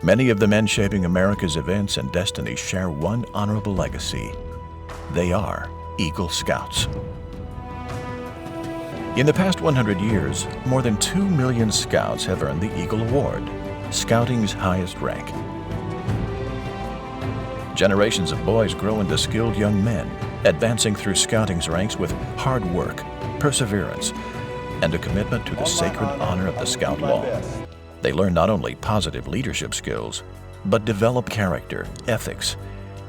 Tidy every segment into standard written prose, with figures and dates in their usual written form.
Many of the men shaping America's events and destiny share one honorable legacy. They are Eagle Scouts. In the past 100 years, more than 2 million Scouts have earned the Eagle Award, Scouting's highest rank. Generations of boys grow into skilled young men, advancing through Scouting's ranks with hard work, perseverance, and a commitment to the sacred honor of the Scout Law. They learn not only positive leadership skills, but develop character, ethics,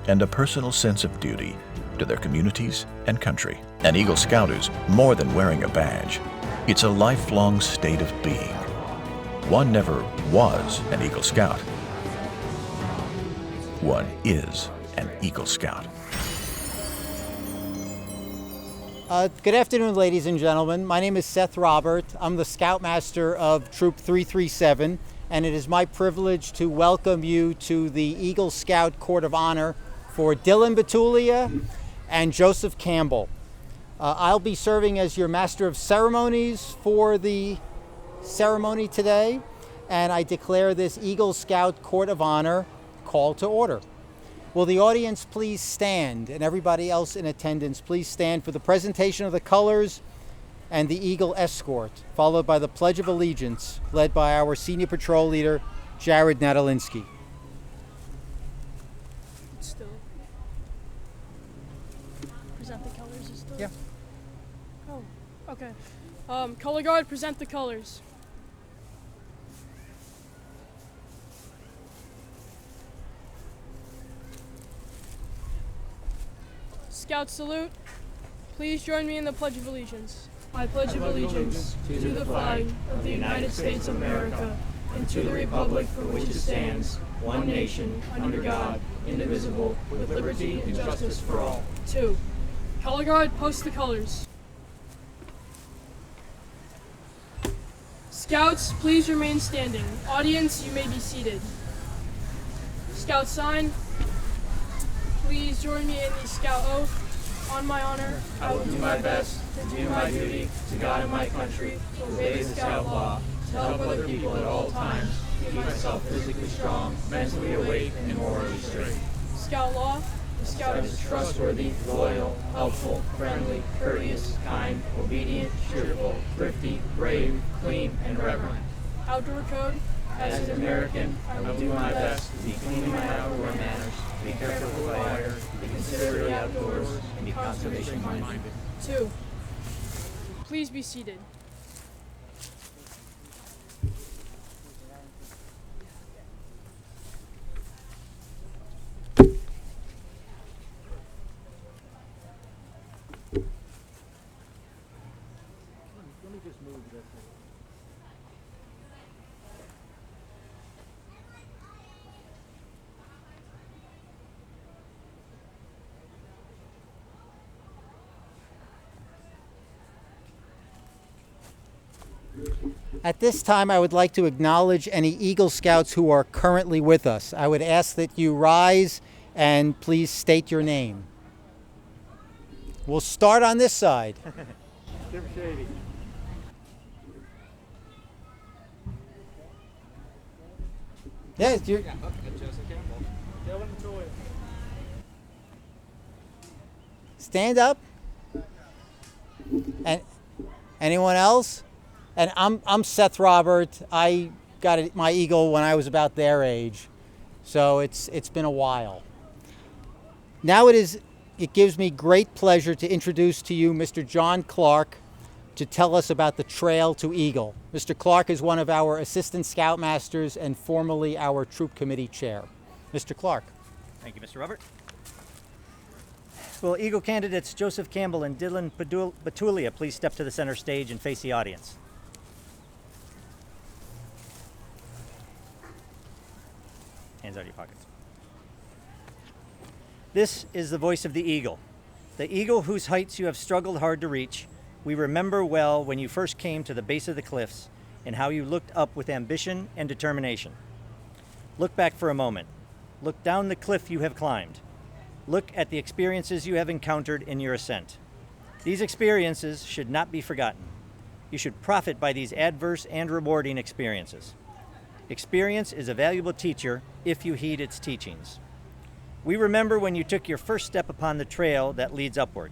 and a personal sense of duty to their communities and country. An Eagle Scout is more than wearing a badge. It's a lifelong state of being. One never was an Eagle Scout. One is an Eagle Scout. Good afternoon, ladies and gentlemen. My name is Seth Robert. I'm the Scoutmaster of Troop 337, and it is my privilege to welcome you to the Eagle Scout Court of Honor for Dylan Betulia and Joseph Campbell. I'll be serving as your Master of Ceremonies for the ceremony today, and I declare this Eagle Scout Court of Honor called to order. Will the audience please stand, and everybody else in attendance please stand for the presentation of the colors and the Eagle Escort, followed by the Pledge of Allegiance, led by our Senior Patrol Leader, Jared Nadolinsky. Still. Present the colors is still? Yeah. Oh, okay. Color Guard, present the colors. Scout salute. Please join me in the Pledge of Allegiance. I pledge allegiance to the flag of the United States of America and to the republic for which it stands, one nation, under God, indivisible, with liberty and justice for all. 2. Color Guard, post the colors. Scouts, please remain standing. Audience, you may be seated. Scout sign. Please join me in the Scout oath. On my honor, I will do my best to do my duty to God and my country, to obey the Scout Law, to help other people at all times, keep myself physically strong, mentally awake, and morally straight. Scout Law. The Scout is trustworthy, loyal, helpful, friendly, courteous, kind, obedient, cheerful, thrifty, brave, clean, and reverent. Outdoor Code. As an American, I will do my best to be clean in my outdoor manners, be careful with fire, be considerate outdoors, and be conservation-minded. 2. Please be seated. At this time, I would like to acknowledge any Eagle Scouts who are currently with us. I would ask that you rise and please state your name. We'll start on this side. Jim Shady. Yes, you're... Joseph Campbell. Dylan Betulia. Stand up. And anyone else? And I'm Seth Robert. I got my Eagle when I was about their age, so it's been a while. Now it gives me great pleasure to introduce to you Mr. John Clark to tell us about the Trail to Eagle. Mr. Clark is one of our Assistant Scoutmasters and formerly our Troop Committee Chair. Mr. Clark. Thank you, Mr. Robert. Will Eagle candidates Joseph Campbell and Dylan Betulia please step to the center stage and face the audience? Hands out of your pockets. This is the voice of the eagle whose heights you have struggled hard to reach. We remember well when you first came to the base of the cliffs and how you looked up with ambition and determination. Look back for a moment. Look down the cliff you have climbed. Look at the experiences you have encountered in your ascent. These experiences should not be forgotten. You should profit by these adverse and rewarding experiences. Experience is a valuable teacher if you heed its teachings. We remember when you took your first step upon the trail that leads upward.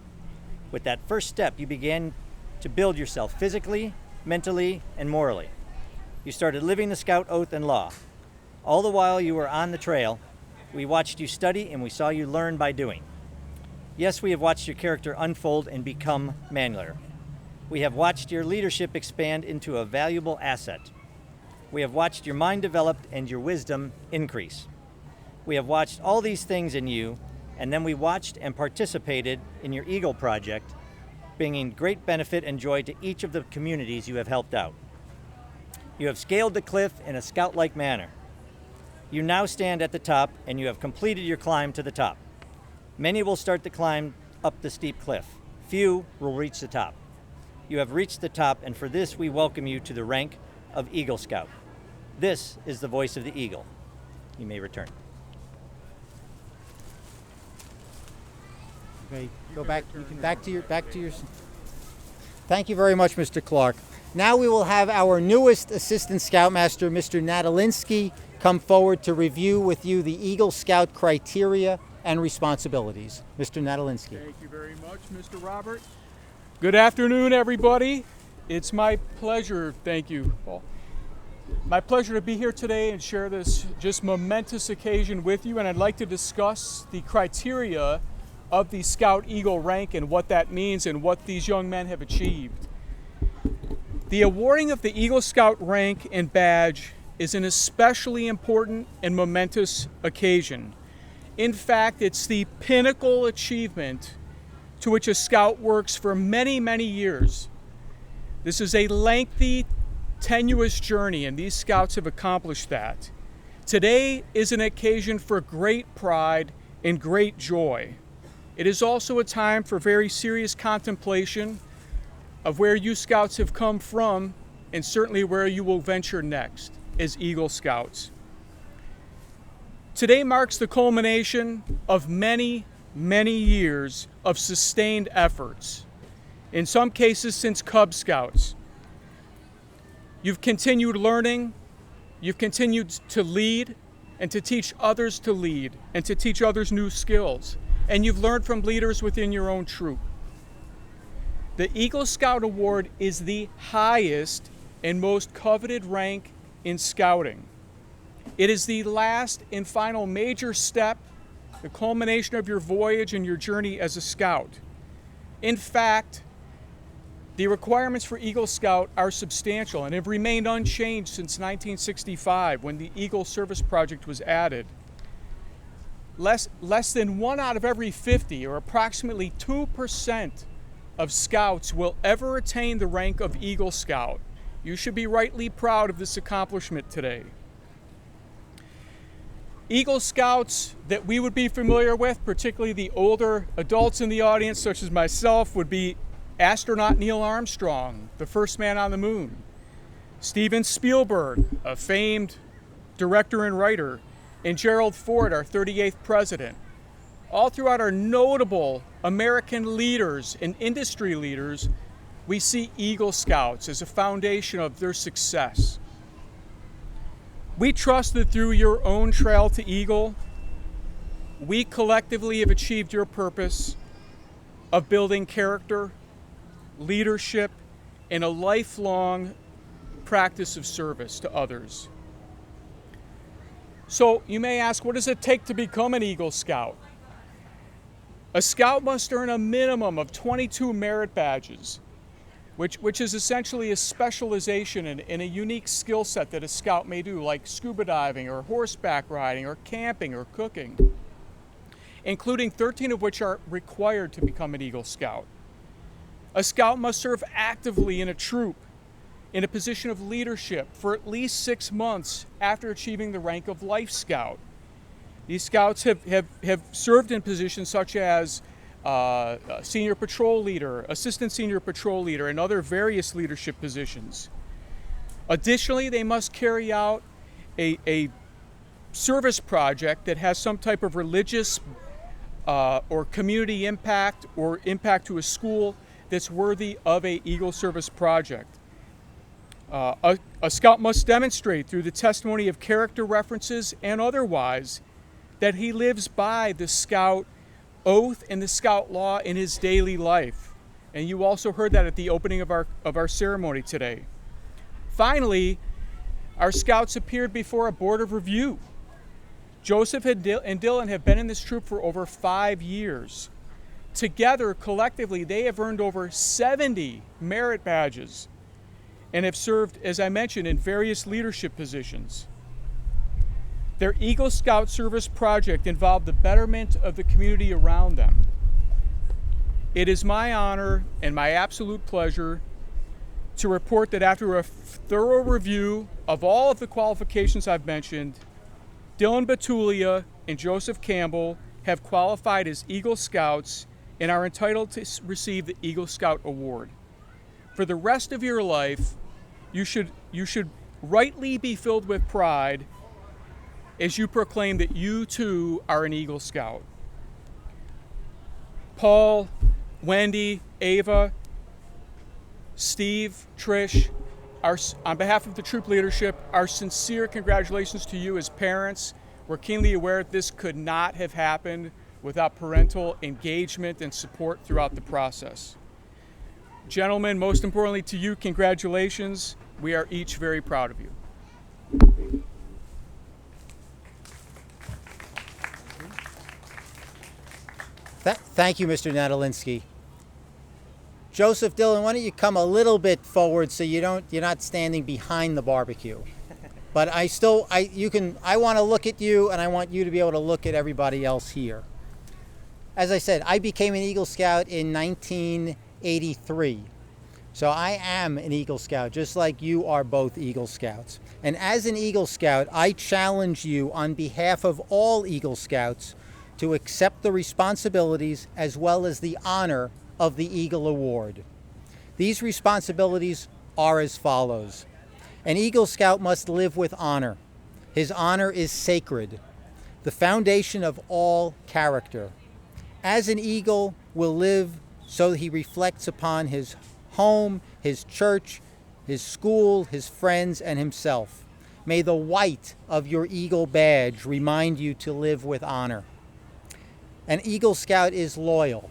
With that first step, you began to build yourself physically, mentally, and morally. You started living the Scout oath and law. All the while you were on the trail, we watched you study and we saw you learn by doing. Yes, we have watched your character unfold and become manlier. We have watched your leadership expand into a valuable asset. We have watched your mind develop and your wisdom increase. We have watched all these things in you, and then we watched and participated in your Eagle project, bringing great benefit and joy to each of the communities you have helped out. You have scaled the cliff in a Scout-like manner. You now stand at the top, and you have completed your climb to the top. Many will start the climb up the steep cliff. Few will reach the top. You have reached the top, and for this we welcome you to the rank of Eagle Scout. This is the voice of the Eagle. You may return. Okay, go back to your. Thank you very much, Mr. Clark. Now we will have our newest Assistant Scoutmaster, Mr. Natalinsky, come forward to review with you the Eagle Scout criteria and responsibilities. Mr. Natalinsky. Thank you very much, Mr. Robert. Good afternoon, everybody. It's my pleasure, thank you, Paul. My pleasure to be here today and share this just momentous occasion with you, and I'd like to discuss the criteria of the Scout Eagle rank and what that means and what these young men have achieved. The awarding of the Eagle Scout rank and badge is an especially important and momentous occasion. In fact, it's the pinnacle achievement to which a Scout works for many, many years. This is a lengthy, tenuous journey, and these Scouts have accomplished that. Today is an occasion for great pride and great joy. It is also a time for very serious contemplation of where you Scouts have come from and certainly where you will venture next as Eagle Scouts. Today marks the culmination of many, many years of sustained efforts, in some cases since Cub Scouts. You've continued learning, you've continued to lead and to teach others to lead and to teach others new skills, and you've learned from leaders within your own troop. The Eagle Scout Award is the highest and most coveted rank in Scouting. It is the last and final major step, the culmination of your voyage and your journey as a Scout. In fact, the requirements for Eagle Scout are substantial and have remained unchanged since 1965 when the Eagle Service Project was added. Less than 1 out of every 50, or approximately 2% of Scouts will ever attain the rank of Eagle Scout. You should be rightly proud of this accomplishment today. Eagle Scouts that we would be familiar with, particularly the older adults in the audience, such as myself, would be astronaut Neil Armstrong, the first man on the moon; Steven Spielberg, a famed director and writer; and Gerald Ford, our 38th president. All throughout our notable American leaders and industry leaders, we see Eagle Scouts as a foundation of their success. We trust that through your own trail to Eagle, we collectively have achieved your purpose of building character, leadership, and a lifelong practice of service to others. So you may ask, what does it take to become an Eagle Scout? A Scout must earn a minimum of 22 merit badges, which is essentially a specialization in a unique skill set that a Scout may do, like scuba diving or horseback riding or camping or cooking, including 13 of which are required to become an Eagle Scout. A Scout must serve actively in a troop in a position of leadership for at least 6 months after achieving the rank of Life Scout. These Scouts have served in positions such as senior patrol leader, assistant senior patrol leader, and other various leadership positions. Additionally, they must carry out a service project that has some type of religious or community impact or impact to a school that's worthy of a Eagle Service project. A scout must demonstrate through the testimony of character references and otherwise that he lives by the scout oath and the scout law in his daily life. And you also heard that at the opening of our ceremony today. Finally, our scouts appeared before a board of review. Joseph and Dylan have been in this troop for over 5 years. Together, collectively, they have earned over 70 merit badges and have served, as I mentioned, in various leadership positions. Their Eagle Scout service project involved the betterment of the community around them. It is my honor and my absolute pleasure to report that after a thorough review of all of the qualifications I've mentioned, Dylan Betulia and Joseph Campbell have qualified as Eagle Scouts and are entitled to receive the Eagle Scout Award. For the rest of your life, you should rightly be filled with pride as you proclaim that you too are an Eagle Scout. Paul, Wendy, Ava, Steve, Trish, on behalf of the troop leadership, our sincere congratulations to you as parents. We're keenly aware that this could not have happened without parental engagement and support throughout the process. Gentlemen, most importantly to you, congratulations. We are each very proud of you. Thank you, Mr. Nadolinsky. Joseph, Dylan, why don't you come a little bit forward so you're not standing behind the barbecue. But I want to look at you, and I want you to be able to look at everybody else here. As I said, I became an Eagle Scout in 1983. So I am an Eagle Scout, just like you are both Eagle Scouts. And as an Eagle Scout, I challenge you on behalf of all Eagle Scouts to accept the responsibilities as well as the honor of the Eagle Award. These responsibilities are as follows. An Eagle Scout must live with honor. His honor is sacred, the foundation of all character. As an Eagle will live so he reflects upon his home, his church, his school, his friends, and himself. May the white of your Eagle badge remind you to live with honor. An Eagle Scout is loyal.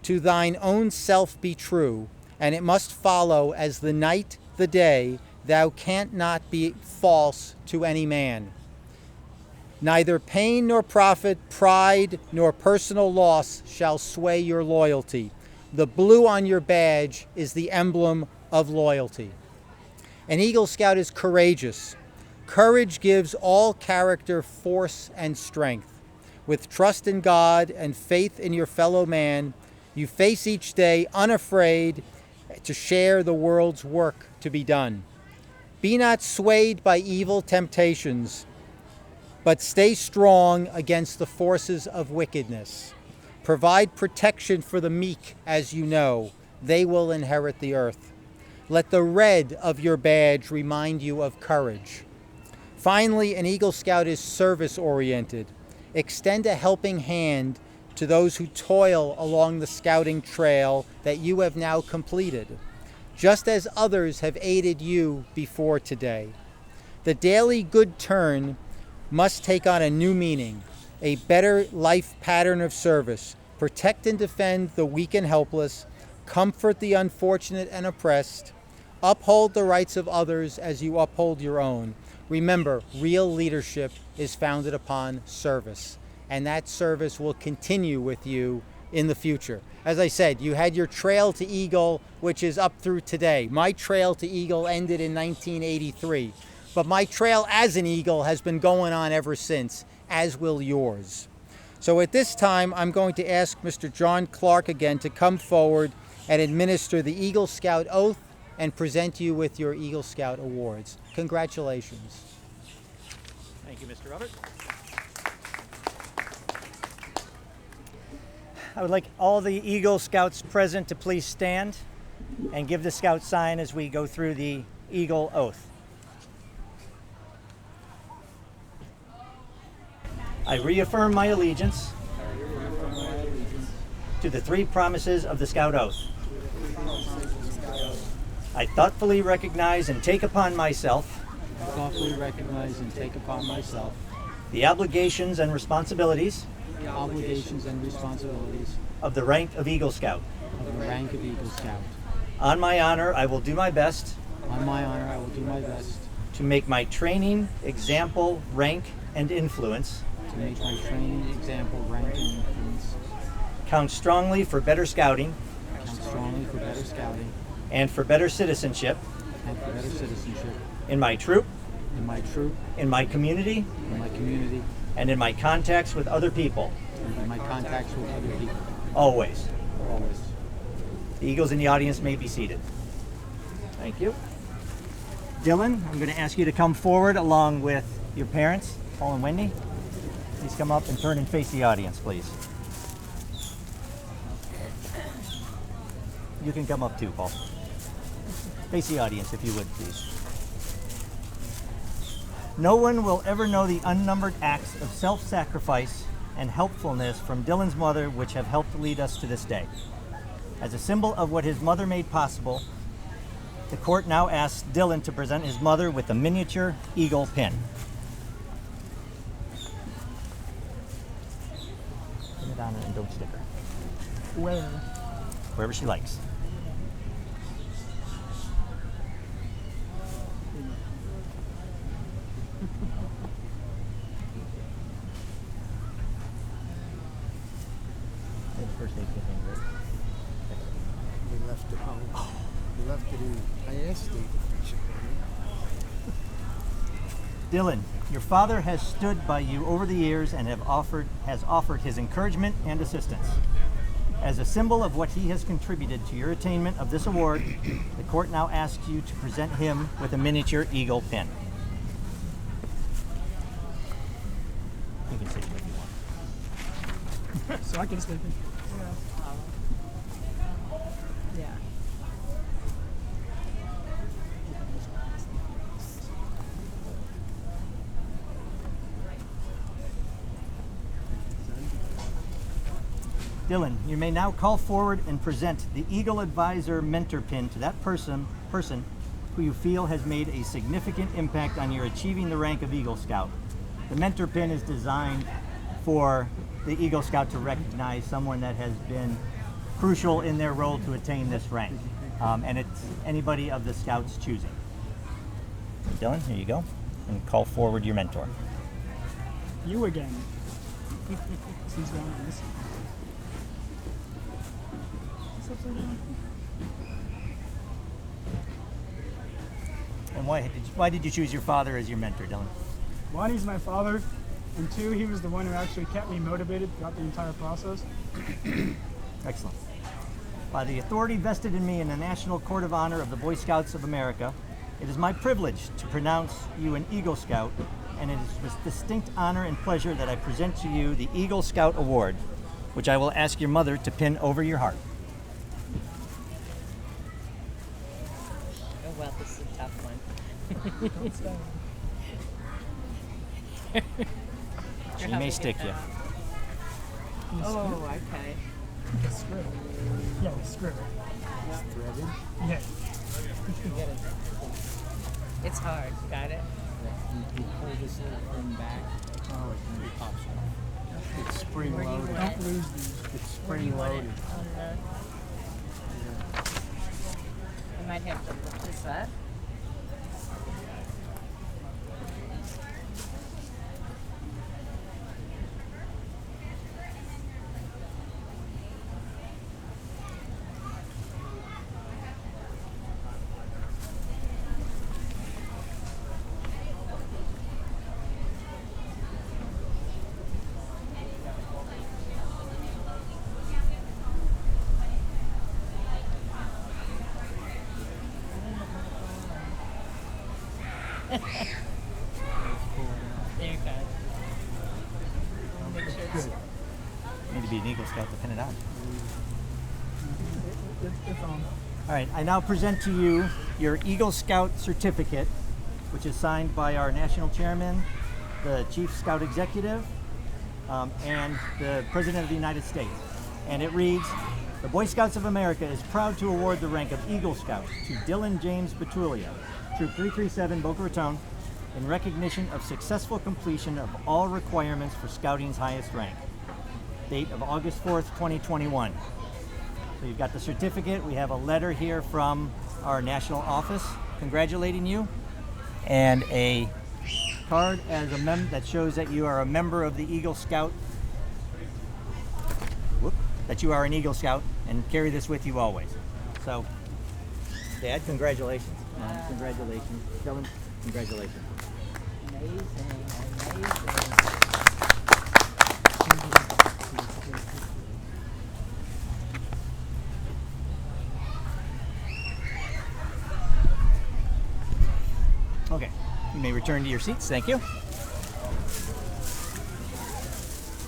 To thine own self be true, and it must follow as the night, the day, thou canst not be false to any man. Neither pain nor profit, pride nor personal loss shall sway your loyalty. The blue on your badge is the emblem of loyalty. An Eagle Scout is courageous. Courage gives all character force and strength. With trust in God and faith in your fellow man, you face each day unafraid to share the world's work to be done. Be not swayed by evil temptations, but stay strong against the forces of wickedness. Provide protection for the meek, as you know. They will inherit the earth. Let the red of your badge remind you of courage. Finally, an Eagle Scout is service-oriented. Extend a helping hand to those who toil along the scouting trail that you have now completed, just as others have aided you before today. The daily good turn must take on a new meaning, a better life pattern of service. Protect and defend the weak and helpless, comfort the unfortunate and oppressed, uphold the rights of others as you uphold your own. Remember, real leadership is founded upon service, and that service will continue with you in the future. As I said, you had your Trail to Eagle, which is up through today. My Trail to Eagle ended in 1983, but my trail as an Eagle has been going on ever since, as will yours. So at this time, I'm going to ask Mr. John Clark again to come forward and administer the Eagle Scout oath and present you with your Eagle Scout awards. Congratulations. Thank you, Mr. Robert. I would like all the Eagle Scouts present to please stand and give the Scout sign as we go through the Eagle Oath. I reaffirm my allegiance to the three promises of the Scout Oath. I thoughtfully recognize and take upon myself the obligations and responsibilities of the rank of Eagle Scout. On my honor, I will do my best to make my training, example, rank, and influence count strongly for better scouting and for better citizenship in my troop, in my community, and in my contacts with other people. Always. The Eagles in the audience may be seated. Thank you. Dylan, I'm going to ask you to come forward along with your parents, Paul and Wendy. Please come up and turn and face the audience, please. You can come up too, Paul. Face the audience if you would, please. No one will ever know the unnumbered acts of self-sacrifice and helpfulness from Dylan's mother which have helped lead us to this day. As a symbol of what his mother made possible, the court now asks Dylan to present his mother with a miniature eagle pin. Pin it on and don't stick her. Wherever she likes. First aid kit in, right? We left it home. We left it in ISD. Dylan, your father has stood by you over the years and has offered his encouragement and assistance. As a symbol of what he has contributed to your attainment of this award, the court now asks you to present him with a miniature eagle pin. You can sit here if you want. So I can sleep in. Yeah. Dylan, you may now call forward and present the Eagle Advisor Mentor Pin to that person who you feel has made a significant impact on your achieving the rank of Eagle Scout. The Mentor Pin is designed for the Eagle Scout to recognize someone that has been crucial in their role to attain this rank. And it's anybody of the Scouts' choosing. Dylan, here you go. And call forward your mentor. You again. He's down on this. What's upside down? And why did you choose your father as your mentor, Dylan? One, he's my father, and two, he was the one who actually kept me motivated throughout the entire process. Excellent. By the authority vested in me in the National Court of Honor of the Boy Scouts of America, it is my privilege to pronounce you an Eagle Scout, and it is with distinct honor and pleasure that I present to you the Eagle Scout Award, which I will ask your mother to pin over your heart. Oh well, this is a tough one. She may stick you. Oh, okay. The scribble. Yeah, the scribble. It's threaded. Yeah. Get it. It's hard. Got it? You pull this little thing back. Oh, it pops off. It's spring Where do you loaded. want it? Don't lose these. It's Where do you spring want it? loaded. I might have to lift this up. There you go. Make sure it's Need to be an Eagle Scout to pin it on. It's on. All right, I now present to you your Eagle Scout certificate, which is signed by our national chairman, the Chief Scout Executive, and the President of the United States. And it reads, "The The Boy Scouts of America is proud to award the rank of Eagle Scout to Dylan James Betulia, Troop 337, Boca Raton, in recognition of successful completion of all requirements for Scouting's highest rank. Date of August 4th, 2021. So you've got the certificate. We have a letter here from our national office congratulating you, and a card as a that shows that you are a member of the Eagle Scout. That you are an Eagle Scout, and carry this with you always. So, Dad, congratulations. Mom, congratulations. Dylan, congratulations. Amazing. Okay, you may return to your seats. Thank you.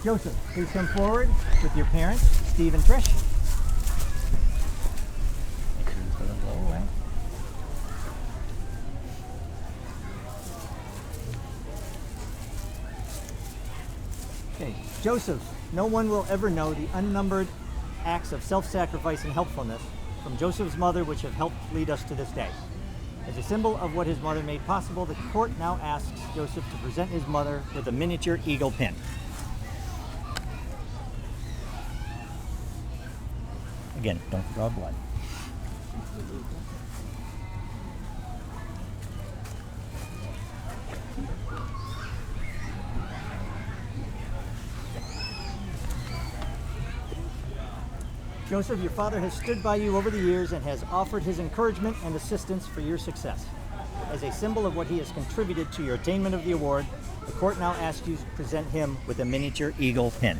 Joseph, please come forward with your parents, Steve and Trish. Make sure this doesn't blow away. Okay, Joseph, no one will ever know the unnumbered acts of self-sacrifice and helpfulness from Joseph's mother which have helped lead us to this day. As a symbol of what his mother made possible, the court now asks Joseph to present his mother with a miniature eagle pin. Again, don't draw blood. Joseph, your father has stood by you over the years and has offered his encouragement and assistance for your success. As a symbol of what he has contributed to your attainment of the award, the court now asks you to present him with a miniature eagle pin.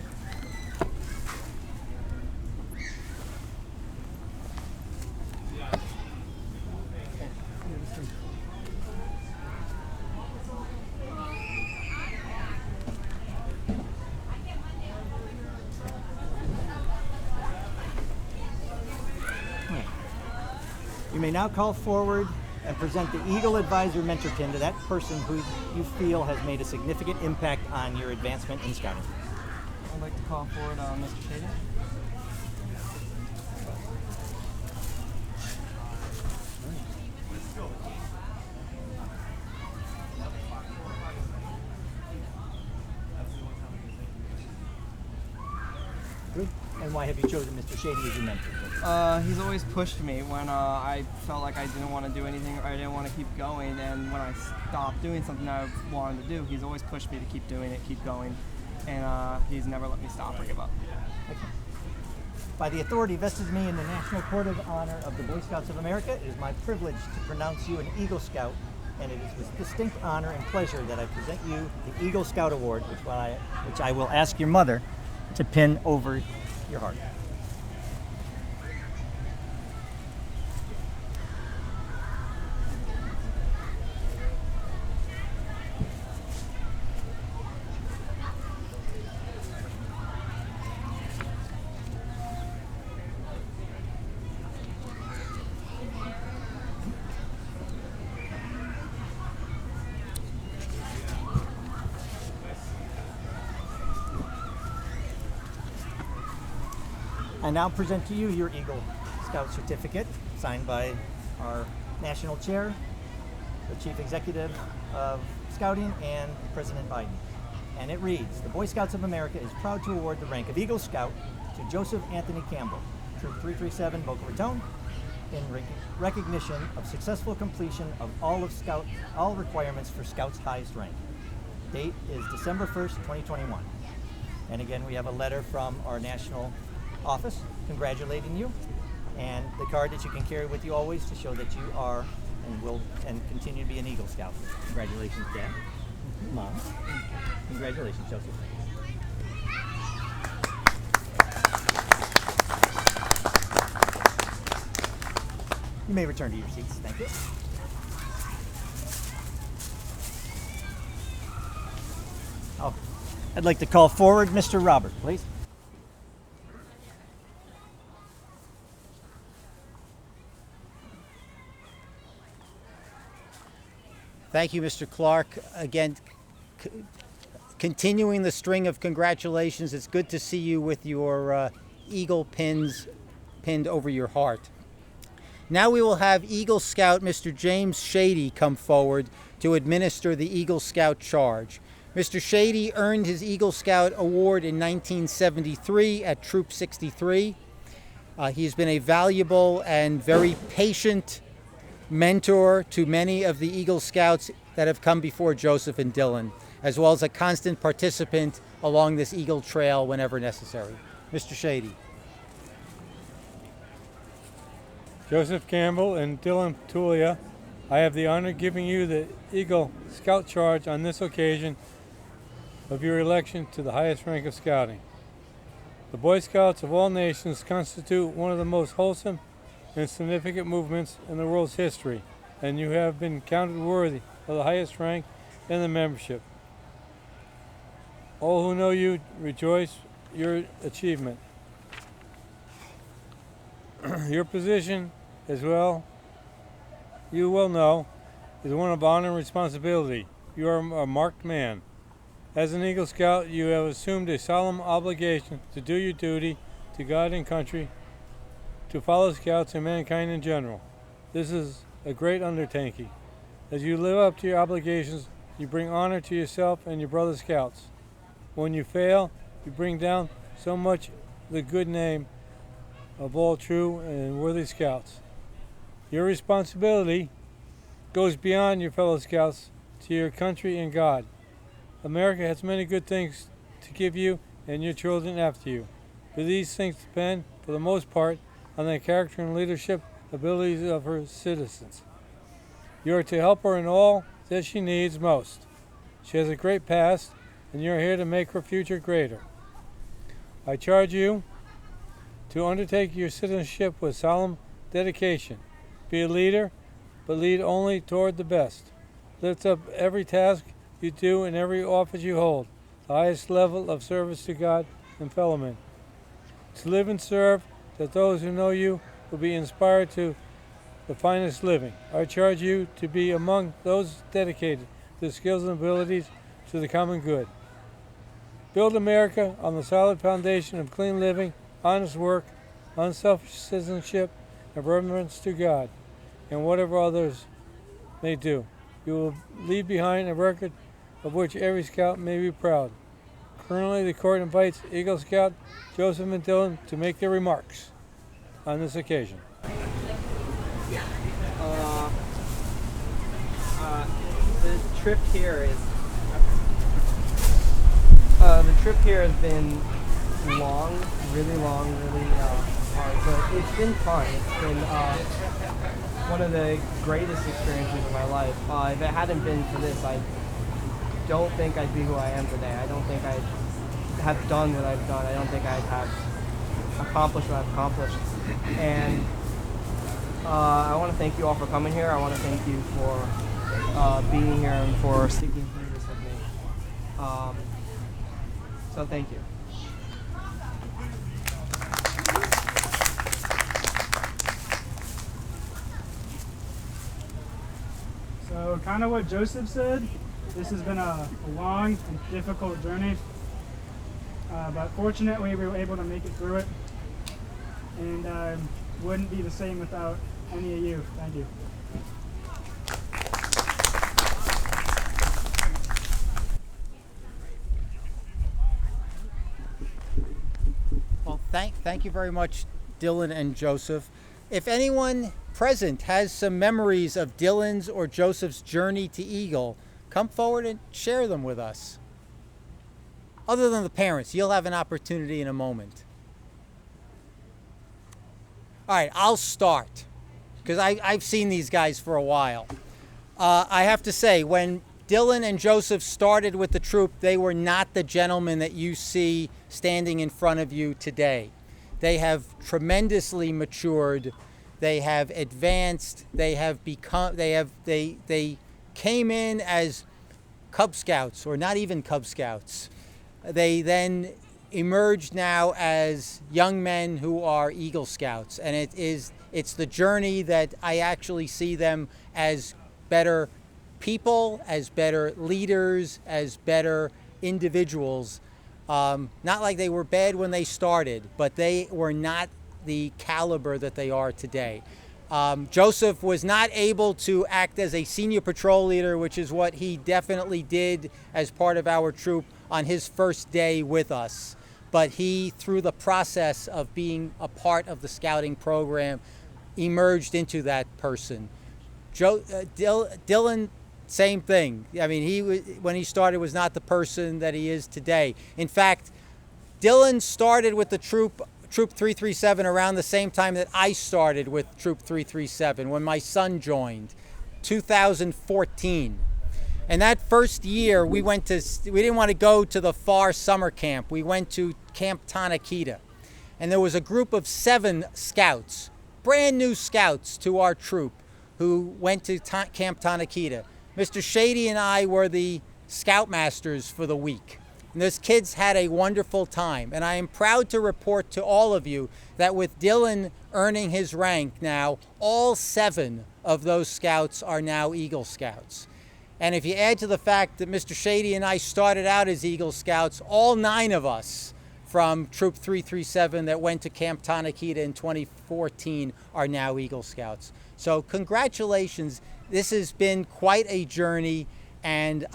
You may now call forward and present the Eagle Advisor Mentor Pin to that person who you feel has made a significant impact on your advancement in Scouting. I'd like to call forward Mr. Shady. Good. And why have you chosen Mr. Shady as your mentor? He's always pushed me when I felt like I didn't want to do anything or I didn't want to keep going, and when I stopped doing something I wanted to do, he's always pushed me to keep doing it, keep going, and he's never let me stop or give up. Okay. By the authority vested in me in the National Court of Honor of the Boy Scouts of America, it is my privilege to pronounce you an Eagle Scout, and it is with distinct honor and pleasure that I present you the Eagle Scout Award, which I will ask your mother to pin over your heart. I now present to you your Eagle Scout certificate, signed by our National Chair, the Chief Executive of Scouting, and President Biden. And it reads, the Boy Scouts of America is proud to award the rank of Eagle Scout to Joseph Anthony Campbell, Troop 337, Boca Raton, in recognition of successful completion of all requirements for Scout's highest rank. Date is December 1st, 2021. And again, we have a letter from our national office congratulating you, and the card that you can carry with you always to show that you are and will and continue to be an Eagle Scout. Congratulations, Dad. Mom. Congratulations, Joseph. You may return to your seats. Thank you. Oh, I'd like to call forward Mr. Robert, please. Thank you, Mr. Clark. Again, continuing the string of congratulations. It's good to see you with your Eagle pins pinned over your heart. Now we will have Eagle Scout Mr. James Shady come forward to administer the Eagle Scout charge. Mr. Shady earned his Eagle Scout Award in 1973 at Troop 63. He's been a valuable and very patient mentor to many of the Eagle Scouts that have come before Joseph and Dylan, as well as a constant participant along this Eagle Trail whenever necessary. Mr. Shady. Joseph Campbell and Dylan Betulia, I have the honor of giving you the Eagle Scout Charge on this occasion of your election to the highest rank of scouting. The Boy Scouts of all nations constitute one of the most wholesome and significant movements in the world's history, and you have been counted worthy of the highest rank in the membership. All who know you rejoice your achievement. Your position, as well, you well know, is one of honor and responsibility. You are a marked man. As an Eagle Scout, you have assumed a solemn obligation to do your duty to God and country, to fellow Scouts and mankind in general. This is a great undertaking. As you live up to your obligations, you bring honor to yourself and your brother Scouts. When you fail, you bring down so much the good name of all true and worthy Scouts. Your responsibility goes beyond your fellow Scouts to your country and God. America has many good things to give you and your children after you, but these things depend, for the most part, on the character and leadership abilities of her citizens. You are to help her in all that she needs most. She has a great past, and you are here to make her future greater. I charge you to undertake your citizenship with solemn dedication. Be a leader, but lead only toward the best. Lift up every task you do and every office you hold, the highest level of service to God and fellow men. To live and serve, that those who know you will be inspired to the finest living. I charge you to be among those dedicated to the skills and abilities to the common good. Build America on the solid foundation of clean living, honest work, unselfish citizenship, and reverence to God, and whatever others may do. You will leave behind a record of which every Scout may be proud. Currently, the court invites Eagle Scout Joseph and Dylan to make their remarks on this occasion. The trip here has been long, really hard, but it's been fun. It's been one of the greatest experiences of my life. If it hadn't been for this, I don't think I'd be who I am today. I don't think I'd have done what I've done. I don't think I'd have accomplished what I've accomplished. And I want to thank you all for coming here. I want to thank you for being here and for sticking through this with me. So thank you. So kind of what Joseph said, this has been a long and difficult journey, but fortunately we were able to make it through it, and wouldn't be the same without any of you. Thank you. Well, thank you very much, Dylan and Joseph. If anyone present has some memories of Dylan's or Joseph's journey to Eagle, come forward and share them with us. Other than the parents, you'll have an opportunity in a moment. All right, I'll start, because I've seen these guys for a while. I have to say, when Dylan and Joseph started with the troop, they were not the gentlemen that you see standing in front of you today. They have tremendously matured. They have advanced. They have become. They came in as Cub Scouts, or not even Cub Scouts. They then emerged now as young men who are Eagle Scouts, and it's the journey that I actually see them as better people, as better leaders, as better individuals. Not like they were bad when they started, but they were not the caliber that they are today. Joseph was not able to act as a senior patrol leader, which is what he definitely did as part of our troop on his first day with us. But he, through the process of being a part of the scouting program, emerged into that person. Dylan, same thing. I mean, when he started was not the person that he is today. In fact, Dylan started with the Troop 337 around the same time that I started with Troop 337, when my son joined, 2014. And that first year, we didn't want to go to the far summer camp. We went to Camp Tanakita. And there was a group of 7 scouts, brand new scouts to our troop, who went to Camp Tanakita. Mr. Shady and I were the scoutmasters for the week. And those kids had a wonderful time. And I am proud to report to all of you that with Dylan earning his rank now, all 7 of those scouts are now Eagle Scouts. And if you add to the fact that Mr. Shady and I started out as Eagle Scouts, all 9 of us from Troop 337 that went to Camp Tanakita in 2014 are now Eagle Scouts. So congratulations. This has been quite a journey, and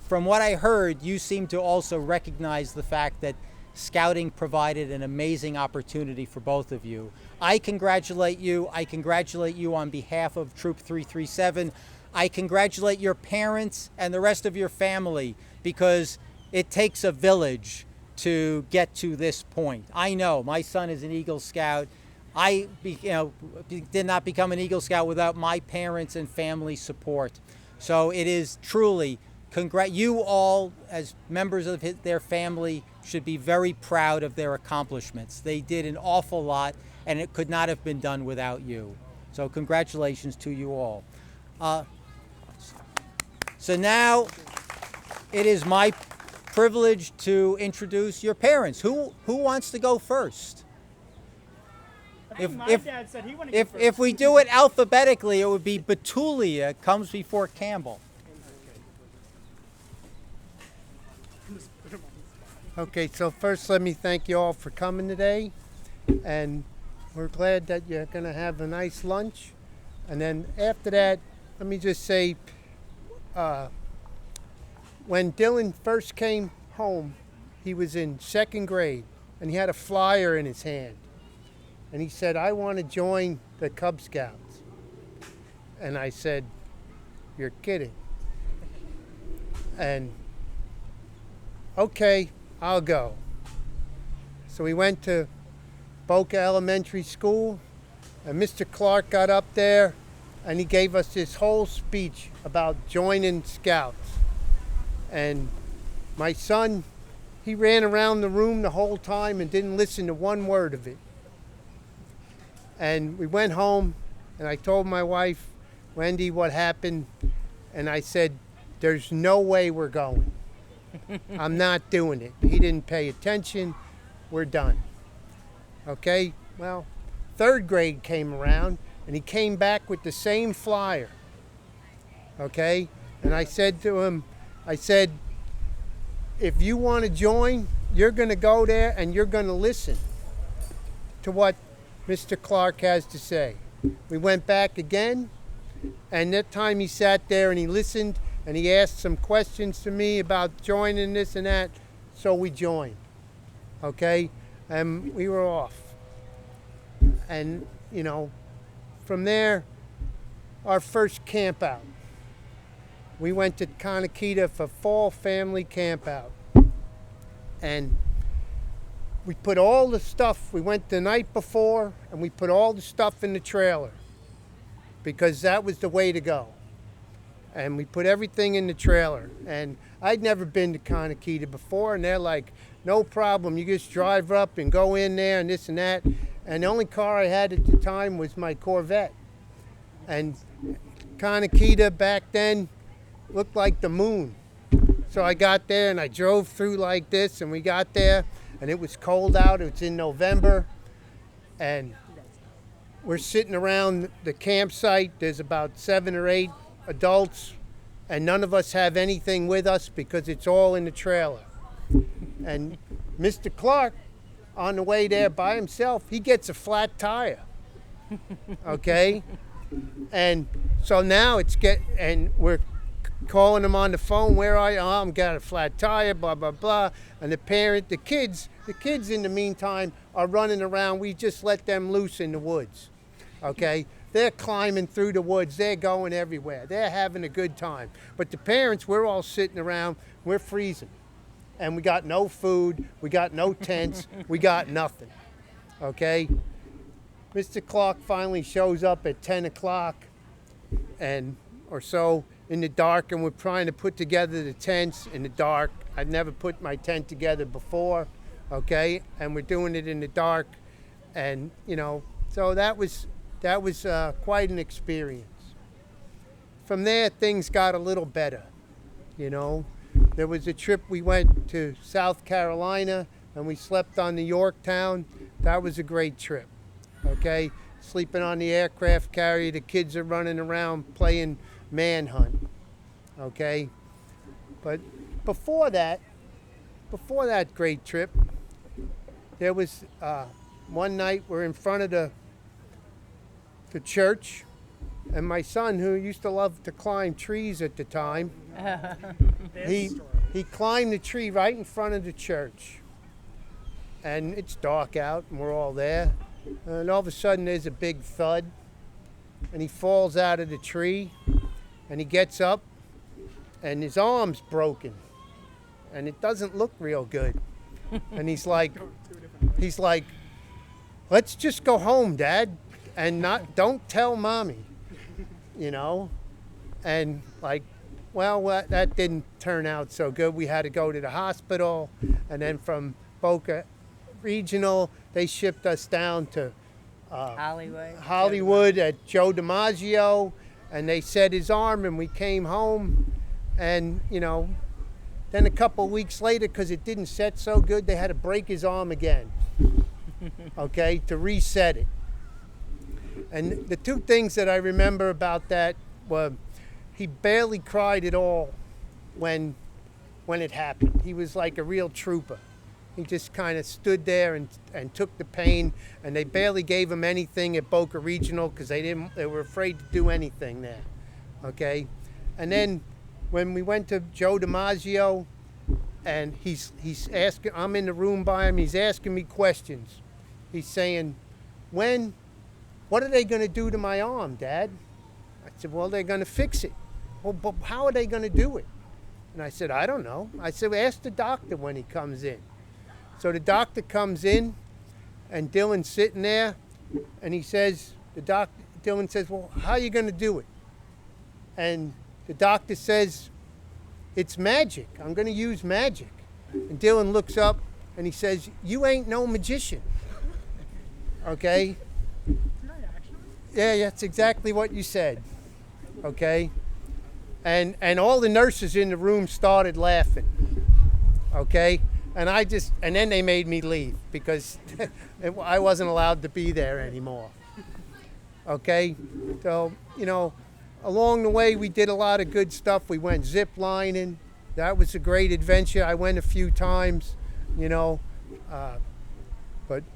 from what I heard, you seem to also recognize the fact that scouting provided an amazing opportunity for both of you. I congratulate you. I congratulate you on behalf of Troop 337. I congratulate your parents and the rest of your family, because it takes a village to get to this point. I know my son is an Eagle Scout. I did not become an Eagle Scout without my parents and family support. So it is truly, you all as members of their family should be very proud of their accomplishments. They did an awful lot, and it could not have been done without you. So congratulations to you all. So now it is my privilege to introduce your parents. Who wants to go first? My dad said he wanted to go first. If we do it alphabetically, it would be Betulia comes before Campbell. Okay, so first let me thank you all for coming today, and we're glad that you're going to have a nice lunch. And then after that, let me just say, when Dylan first came home, he was in 2nd grade, and he had a flyer in his hand. And he said, I want to join the Cub Scouts. And I said, you're kidding. And, okay, I'll go. So we went to Boca Elementary School, and Mr. Clark got up there, and he gave us this whole speech about joining Scouts. And my son, he ran around the room the whole time and didn't listen to one word of it. And we went home, and I told my wife, Wendy, what happened. And I said, there's no way we're going. I'm not doing it. He didn't pay attention. We're done. Okay? Well, 3rd grade came around, and he came back with the same flyer. Okay? And I said to him, I said, if you want to join, you're going to go there and you're going to listen to what Mr. Clark has to say. We went back again, and that time he sat there and he listened, and he asked some questions to me about joining this and that, so we joined. Okay? And we were off. And, from there, our first camp out. We went to Tanakita for fall family camp out. And we put all the stuff, we went the night before, and we put all the stuff in the trailer, because that was the way to go. And we put everything in the trailer. And I'd never been to Tanakita before, and they're like, no problem, you just drive up and go in there and this and that. And the only car I had at the time was my Corvette. And Tanakita back then looked like the moon. So I got there and I drove through like this, and we got there, and it was cold out. It was in November, and we're sitting around the campsite. There's about 7 or 8 adults, and none of us have anything with us because it's all in the trailer. And Mr. Clark on the way there by himself, he gets a flat tire. Okay? And so now and we're calling him on the phone, where are you? Oh, I'm got a flat tire, blah, blah, blah. And the kids in the meantime are running around. We just let them loose in the woods. Okay? They're climbing through the woods. They're going everywhere. They're having a good time. But the parents, we're all sitting around. We're freezing. And we got no food. We got no tents. We got nothing. Okay? Mr. Clark finally shows up at 10 o'clock or so in the dark, and we're trying to put together the tents in the dark. I'd never put my tent together before, okay? And we're doing it in the dark. And, so that was quite an experience. From there, things got a little better, There was a trip we went to South Carolina, and we slept on the Yorktown. That was a great trip, okay? Sleeping on the aircraft carrier, the kids are running around playing manhunt, okay? But before that great trip, there was one night we're in front of the church, and my son, who used to love to climb trees at the time, he climbed the tree right in front of the church. And it's dark out, and we're all there. And all of a sudden, there's a big thud, and he falls out of the tree, and he gets up, and his arm's broken, and it doesn't look real good. And he's like, let's just go home, Dad, and don't tell Mommy, And that didn't turn out so good. We had to go to the hospital, and then from Boca Regional, they shipped us down to Hollywood at Joe DiMaggio, and they set his arm, and we came home, and then a couple of weeks later, because it didn't set so good, they had to break his arm again, okay, to reset it. And the two things that I remember about that were he barely cried at all when it happened. He was like a real trooper. He just kind of stood there and took the pain, and they barely gave him anything at Boca Regional because they were afraid to do anything there, okay? And then when we went to Joe DiMaggio, and he's asking, I'm in the room by him, he's asking me questions. He's saying, what are they going to do to my arm, Dad? I said, well, they're going to fix it. Well, but how are they going to do it? And I said, I don't know. I said, well, ask the doctor when he comes in. So the doctor comes in, and Dylan's sitting there, and Dylan says, well, how are you going to do it? And the doctor says, it's magic. I'm going to use magic. And Dylan looks up, and he says, you ain't no magician. Okay? Yeah, that's exactly what you said. Okay? And all the nurses in the room started laughing. Okay? And then they made me leave because I wasn't allowed to be there anymore. Okay? So, along the way we did a lot of good stuff. We went zip lining. That was a great adventure. I went a few times, but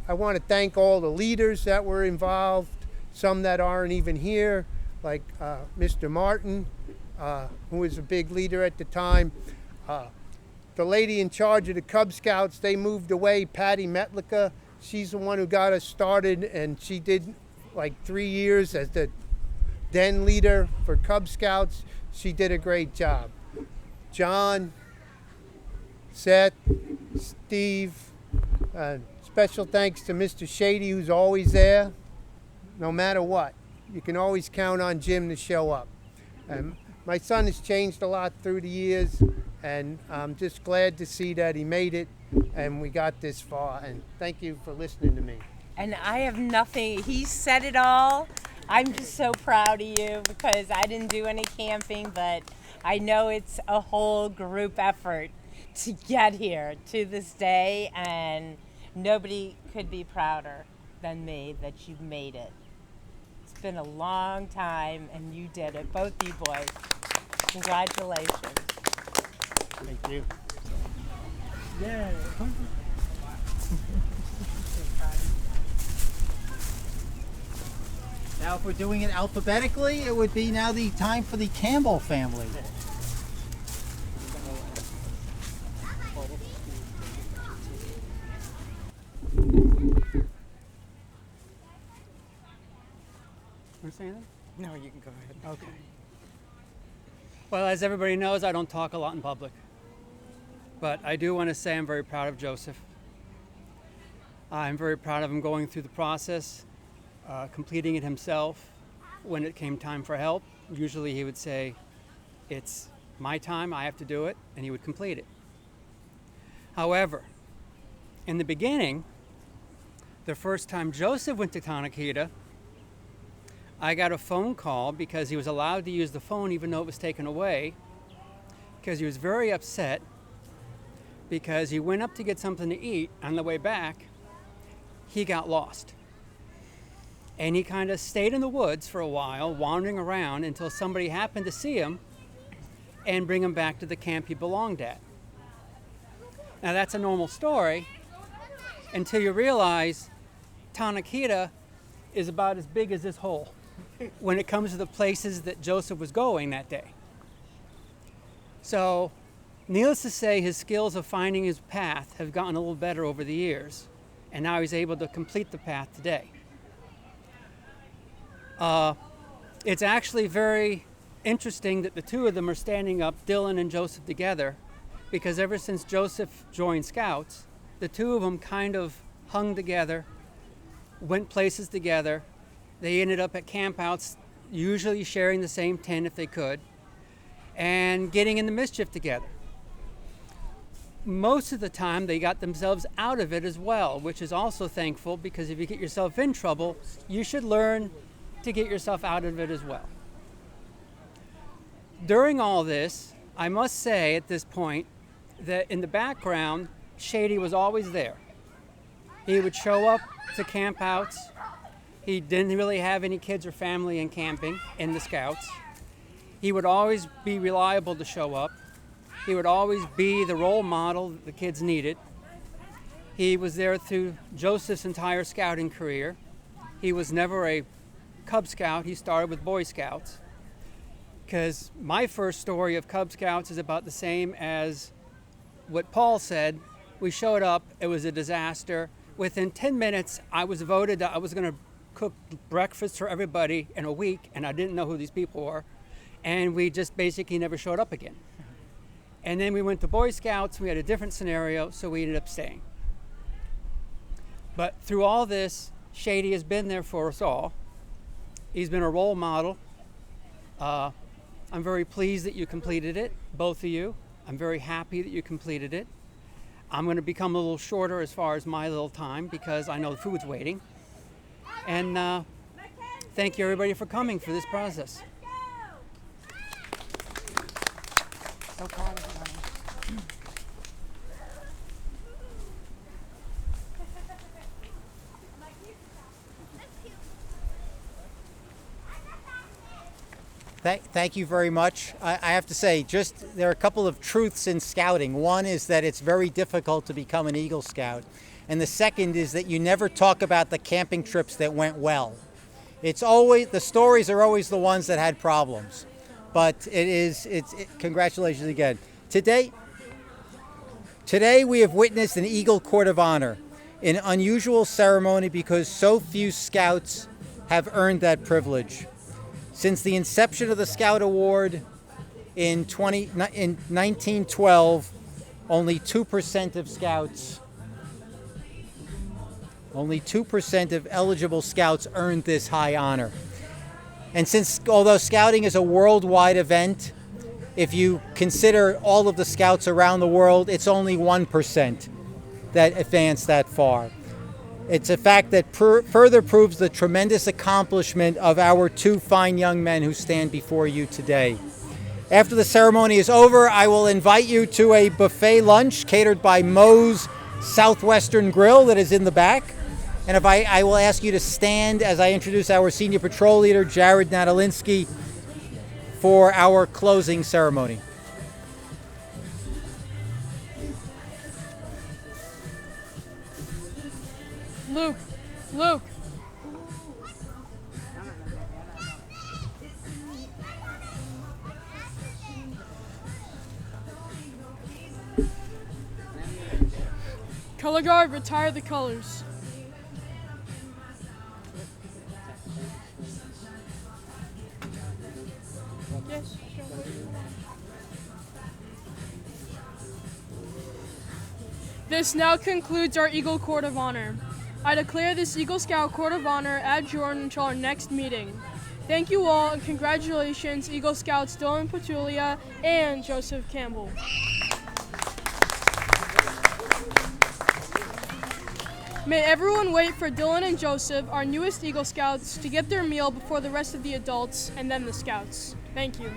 I want to thank all the leaders that were involved, some that aren't even here, like Mr. Martin, who was a big leader at the time. The lady in charge of the Cub Scouts, they moved away, Patty Metlica. She's the one who got us started, and she did like 3 years as the den leader for Cub Scouts. She did a great job. John, Seth, Steve, special thanks to Mr. Shady, who's always there, no matter what. You can always count on Jim to show up. My son has changed a lot through the years, and I'm just glad to see that he made it and we got this far. And thank you for listening to me. And I have nothing. He said it all. I'm just so proud of you because I didn't do any camping, but I know it's a whole group effort to get here to this day, and nobody could be prouder than me that you've made it. It's been a long time, and you did it, both you boys. Congratulations. Thank you. Yeah. Now, if we're doing it alphabetically, it would be now the time for the Campbell family. Want to say anything? No, you can go ahead. Okay. Well, as everybody knows, I don't talk a lot in public. But I do want to say I'm very proud of Joseph. I'm very proud of him going through the process, completing it himself. When it came time for help, usually he would say, it's my time, I have to do it, and he would complete it. However, in the beginning, the first time Joseph went to Tanakita, I got a phone call because he was allowed to use the phone even though it was taken away, because he was very upset because he went up to get something to eat. On the way back, he got lost. And he kind of stayed in the woods for a while, wandering around until somebody happened to see him and bring him back to the camp he belonged at. Now that's a normal story until you realize Tanakita is about as big as this hole when it comes to the places that Joseph was going that day. So, needless to say, his skills of finding his path have gotten a little better over the years, and now he's able to complete the path today. It's actually very interesting that the two of them are standing up, Dylan and Joseph, together, because ever since Joseph joined Scouts, the two of them kind of hung together, went places together. They ended up at campouts, usually sharing the same tent if they could, and getting into mischief together. Most of the time, they got themselves out of it as well, which is also thankful, because if you get yourself in trouble, you should learn to get yourself out of it as well. During all this, I must say at this point that in the background, Shady was always there. He would show up to campouts. He didn't really have any kids or family in camping in the Scouts. He would always be reliable to show up. He would always be the role model that the kids needed. He was there through Joseph's entire scouting career. He was never a Cub Scout. He started with Boy Scouts. Because my first story of Cub Scouts is about the same as what Paul said. We showed up, it was a disaster. Within 10 minutes, I was voted that I was going to cook breakfast for everybody in a week, and I didn't know who these people were. And we just basically never showed up again. And then we went to Boy Scouts, we had a different scenario, so we ended up staying. But through all this, Shady has been there for us all. He's been a role model. I'm very pleased that you completed it, both of you. I'm very happy that you completed it. I'm going to become a little shorter as far as my little time because I know the food's waiting. And thank you everybody for coming for this process. So proud of you. Thank you very much. I have to say, there are a couple of truths in scouting. One is that it's very difficult to become an Eagle Scout. And the second is that you never talk about the camping trips that went well. The stories are always the ones that had problems. But congratulations again. Today we have witnessed an Eagle Court of Honor, an unusual ceremony because so few Scouts have earned that privilege. Since the inception of the Scout Award in 1912, only 2% of Scouts, only 2% of eligible Scouts earned this high honor. And although Scouting is a worldwide event, if you consider all of the Scouts around the world, it's only 1% that advance that far. It's a fact that further proves the tremendous accomplishment of our two fine young men who stand before you today. After the ceremony is over, I will invite you to a buffet lunch catered by Moe's Southwestern Grill that is in the back. And I will ask you to stand as I introduce our Senior Patrol Leader, Jared Nadalinsky, for our closing ceremony. Luke. Color guard, retire the colors. Yes, sure. This now concludes our Eagle Court of Honor. I declare this Eagle Scout Court of Honor adjourned until our next meeting. Thank you all, and congratulations, Eagle Scouts Dylan Betulia and Joseph Campbell. May everyone wait for Dylan and Joseph, our newest Eagle Scouts, to get their meal before the rest of the adults and then the Scouts. Thank you.